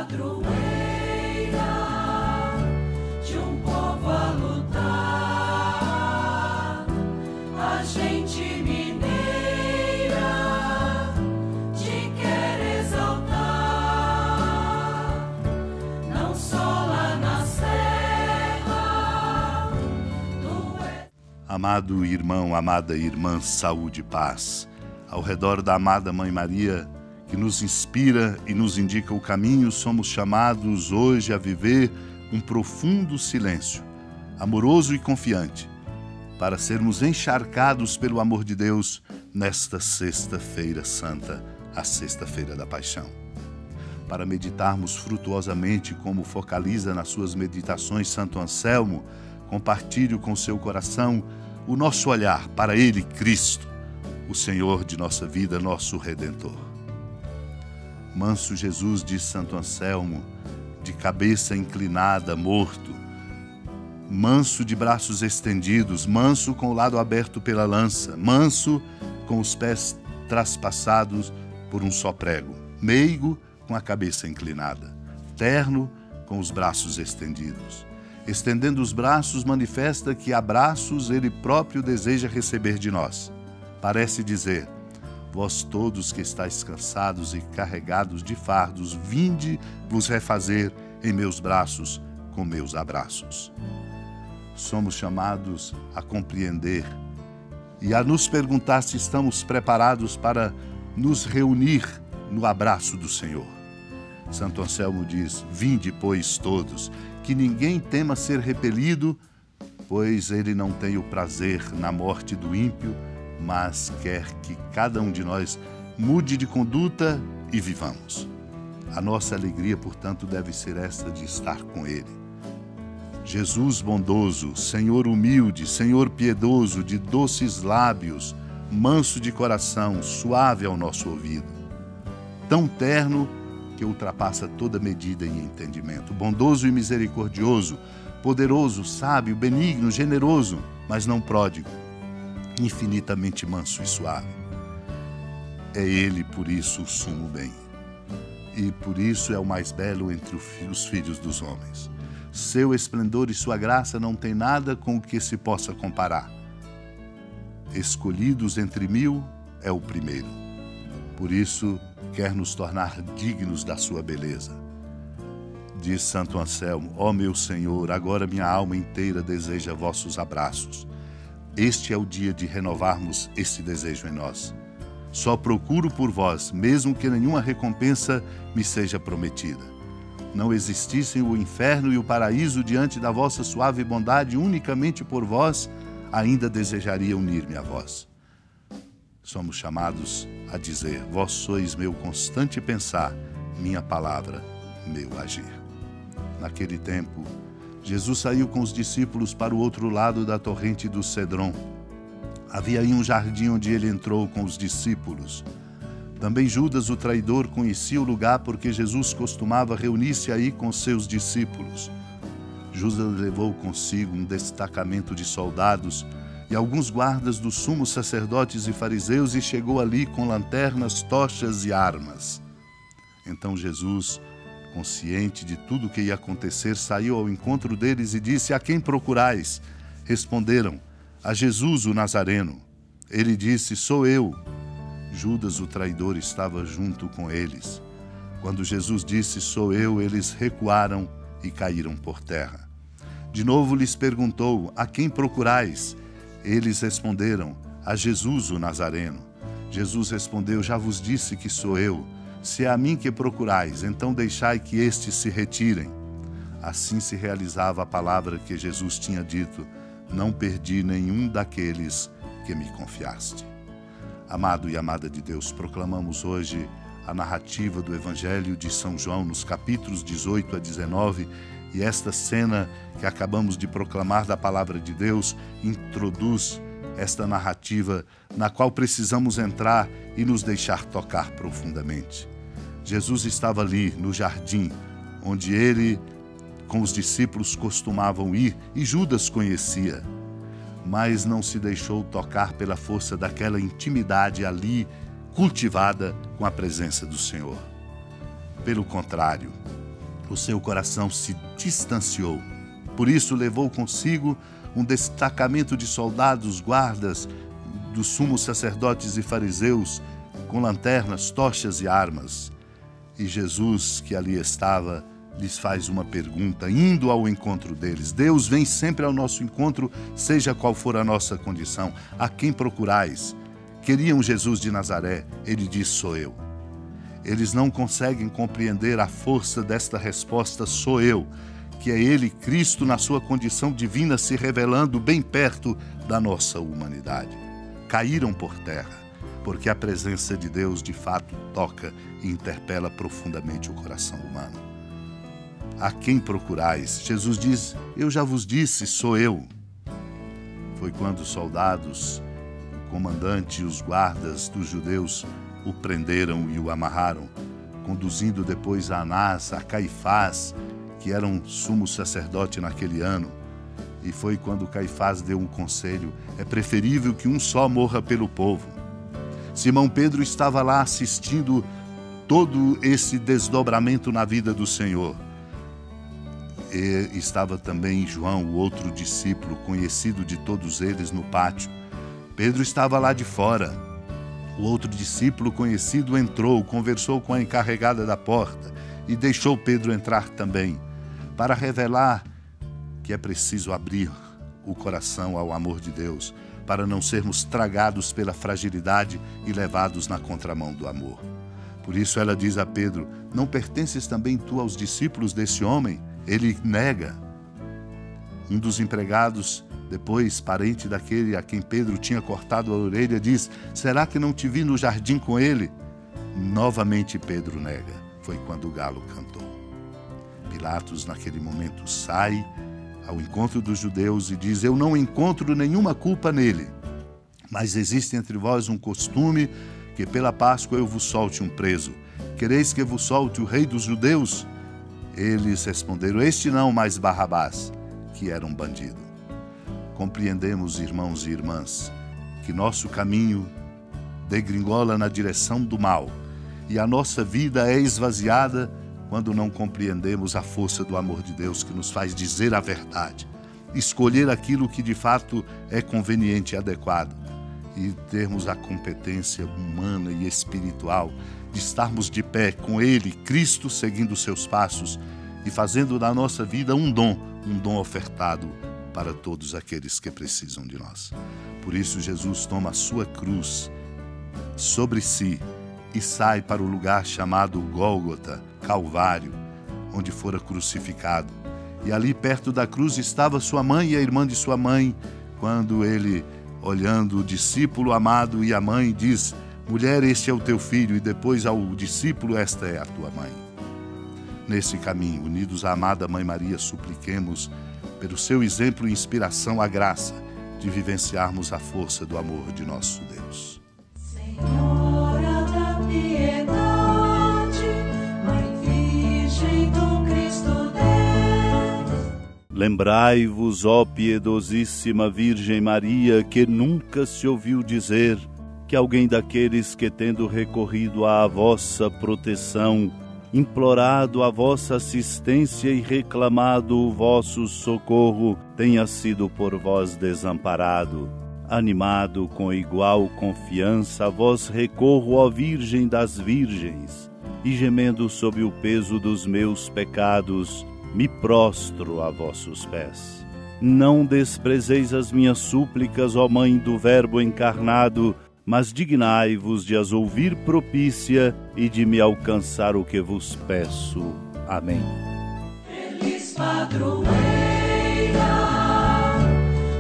padroeira de um povo a lutar, a gente mineira te quer exaltar, não só lá na serra. Amado irmão, amada irmã, saúde e paz. Ao redor da amada Mãe Maria, que nos inspira e nos indica o caminho, somos chamados hoje a viver um profundo silêncio, amoroso e confiante, para sermos encharcados pelo amor de Deus nesta Sexta-feira Santa, a Sexta-feira da Paixão. Para meditarmos frutuosamente, como focaliza nas suas meditações Santo Anselmo, compartilhe com seu coração o nosso olhar para Ele, Cristo, o Senhor de nossa vida, nosso Redentor. Manso Jesus, diz Santo Anselmo, de cabeça inclinada, morto, manso de braços estendidos, manso com o lado aberto pela lança, manso com os pés traspassados por um só prego, meigo com a cabeça inclinada, terno com os braços estendidos. Estendendo os braços, manifesta que abraços ele próprio deseja receber de nós. Parece dizer: vós todos que estáis cansados e carregados de fardos, vinde vos refazer em meus braços com meus abraços. Somos chamados a compreender e a nos perguntar se estamos preparados para nos reunir no abraço do Senhor. Santo Anselmo diz: vinde, pois, todos, que ninguém tema ser repelido, pois ele não tem o prazer na morte do ímpio, mas quer que cada um de nós mude de conduta e vivamos. A nossa alegria, portanto, deve ser esta de estar com Ele. Jesus bondoso, Senhor humilde, Senhor piedoso, de doces lábios, manso de coração, suave ao nosso ouvido, tão terno que ultrapassa toda medida e entendimento, bondoso e misericordioso, poderoso, sábio, benigno, generoso, mas não pródigo, infinitamente manso e suave. É Ele, por isso, o sumo bem. E por isso é o mais belo entre os filhos dos homens. Seu esplendor e sua graça não tem nada com o que se possa comparar. Escolhidos entre mil, é o primeiro. Por isso, quer nos tornar dignos da sua beleza. Diz Santo Anselmo: ó meu Senhor, agora minha alma inteira deseja vossos abraços. Este é o dia de renovarmos esse desejo em nós. Só procuro por vós, mesmo que nenhuma recompensa me seja prometida. Não existissem o inferno e o paraíso diante da vossa suave bondade, unicamente por vós, ainda desejaria unir-me a vós. Somos chamados a dizer: vós sois meu constante pensar, minha palavra, meu agir. Naquele tempo, Jesus saiu com os discípulos para o outro lado da torrente do Cedron. Havia aí um jardim onde ele entrou com os discípulos. Também Judas, o traidor, conhecia o lugar porque Jesus costumava reunir-se aí com seus discípulos. Judas levou consigo um destacamento de soldados e alguns guardas dos sumos sacerdotes e fariseus e chegou ali com lanternas, tochas e armas. Então Jesus, consciente de tudo o que ia acontecer, saiu ao encontro deles e disse: a quem procurais? Responderam: a Jesus, o Nazareno. Ele disse: sou eu. Judas, o traidor, estava junto com eles. Quando Jesus disse: sou eu, eles recuaram e caíram por terra. De novo lhes perguntou: a quem procurais? Eles responderam: a Jesus, o Nazareno. Jesus respondeu: já vos disse que sou eu. Se é a mim que procurais, então deixai que estes se retirem. Assim se realizava a palavra que Jesus tinha dito: não perdi nenhum daqueles que me confiaste. Amado e amada de Deus, proclamamos hoje a narrativa do Evangelho de São João, nos capítulos 18 a 19, e esta cena que acabamos de proclamar da palavra de Deus introduz esta narrativa na qual precisamos entrar e nos deixar tocar profundamente. Jesus estava ali no jardim, onde ele com os discípulos costumavam ir, e Judas conhecia, mas não se deixou tocar pela força daquela intimidade ali cultivada com a presença do Senhor. Pelo contrário, o seu coração se distanciou. Por isso levou consigo um destacamento de soldados, guardas, dos sumos sacerdotes e fariseus, com lanternas, tochas e armas. E Jesus, que ali estava, lhes faz uma pergunta, indo ao encontro deles. Deus vem sempre ao nosso encontro, seja qual for a nossa condição. A quem procurais? Queriam Jesus de Nazaré. Ele diz, sou eu. Eles não conseguem compreender a força desta resposta, sou eu, que é Ele, Cristo, na sua condição divina, se revelando bem perto da nossa humanidade. Caíram por terra, porque a presença de Deus, de fato, toca e interpela profundamente o coração humano. A quem procurais? Jesus diz, eu já vos disse, sou eu. Foi quando os soldados, o comandante e os guardas dos judeus o prenderam e o amarraram, conduzindo depois a Anás, a Caifás, que era um sumo sacerdote naquele ano. E foi quando Caifás deu um conselho, é preferível que um só morra pelo povo. Simão Pedro estava lá assistindo todo esse desdobramento na vida do Senhor. E estava também João, o outro discípulo, conhecido de todos eles, no pátio. Pedro estava lá de fora. O outro discípulo conhecido entrou, conversou com a encarregada da porta e deixou Pedro entrar também, para revelar que é preciso abrir o coração ao amor de Deus, para não sermos tragados pela fragilidade e levados na contramão do amor. Por isso ela diz a Pedro, não pertences também tu aos discípulos desse homem? Ele nega. Um dos empregados, depois parente daquele a quem Pedro tinha cortado a orelha, diz, será que não te vi no jardim com ele? Novamente Pedro nega. Foi quando o galo cantou. Pilatos, naquele momento, sai ao encontro dos judeus e diz, eu não encontro nenhuma culpa nele, mas existe entre vós um costume que pela Páscoa eu vos solte um preso. Quereis que vos solte o rei dos judeus? Eles responderam, este não, mas Barrabás, que era um bandido. Compreendemos, irmãos e irmãs, que nosso caminho degringola na direção do mal e a nossa vida é esvaziada quando não compreendemos a força do amor de Deus que nos faz dizer a verdade, escolher aquilo que de fato é conveniente e adequado e termos a competência humana e espiritual de estarmos de pé com Ele, Cristo, seguindo seus passos e fazendo da nossa vida um dom ofertado para todos aqueles que precisam de nós. Por isso Jesus toma a sua cruz sobre si e sai para o lugar chamado Gólgota, Calvário, onde fora crucificado. E ali perto da cruz estava sua mãe e a irmã de sua mãe, quando ele, olhando o discípulo amado e a mãe, diz, mulher, este é o teu filho, e depois ao discípulo, esta é a tua mãe. Nesse caminho, unidos à amada Mãe Maria, supliquemos, pelo seu exemplo e inspiração, a graça de vivenciarmos a força do amor de nosso Deus. Senhora da piedade, Mãe Virgem do Cristo Deus. Lembrai-vos, ó piedosíssima Virgem Maria, que nunca se ouviu dizer que alguém daqueles que, tendo recorrido à vossa proteção, implorado a vossa assistência e reclamado o vosso socorro, tenha sido por vós desamparado. Animado com igual confiança, a vós recorro, ó Virgem das Virgens, e gemendo sob o peso dos meus pecados, me prostro a vossos pés. Não desprezeis as minhas súplicas, ó Mãe do Verbo encarnado, mas dignai-vos de as ouvir propícia e de me alcançar o que vos peço. Amém. Feliz padroeira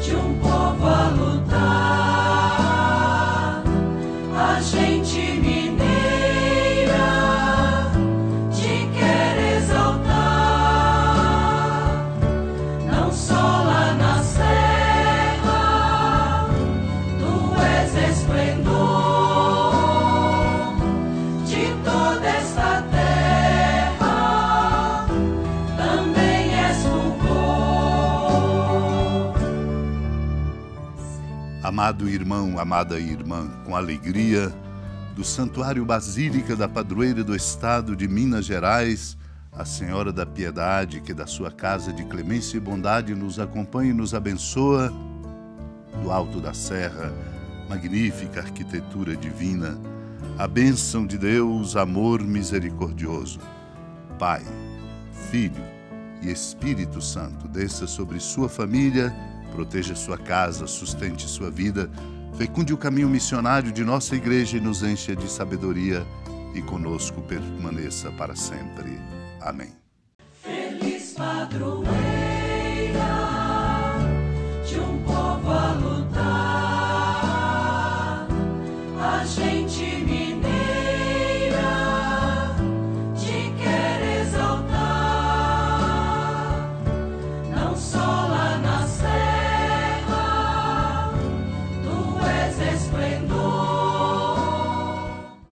de um povo a lutar, a gente mineira te quer exaltar, não só lá na serra, tu és esplendor de toda esta terra, também és fulgor. Amado irmão, amada irmã, com alegria, do Santuário Basílica da Padroeira do Estado de Minas Gerais, A Senhora da Piedade, que da sua casa de clemência e bondade nos acompanha e nos abençoa, do alto da serra, magnífica arquitetura divina, a bênção de Deus, amor misericordioso, Pai, Filho e Espírito Santo, desça sobre sua família, proteja sua casa, sustente sua vida, fecunde o caminho missionário de nossa igreja e nos encha de sabedoria e conosco permaneça para sempre. Amém. Feliz padroeira.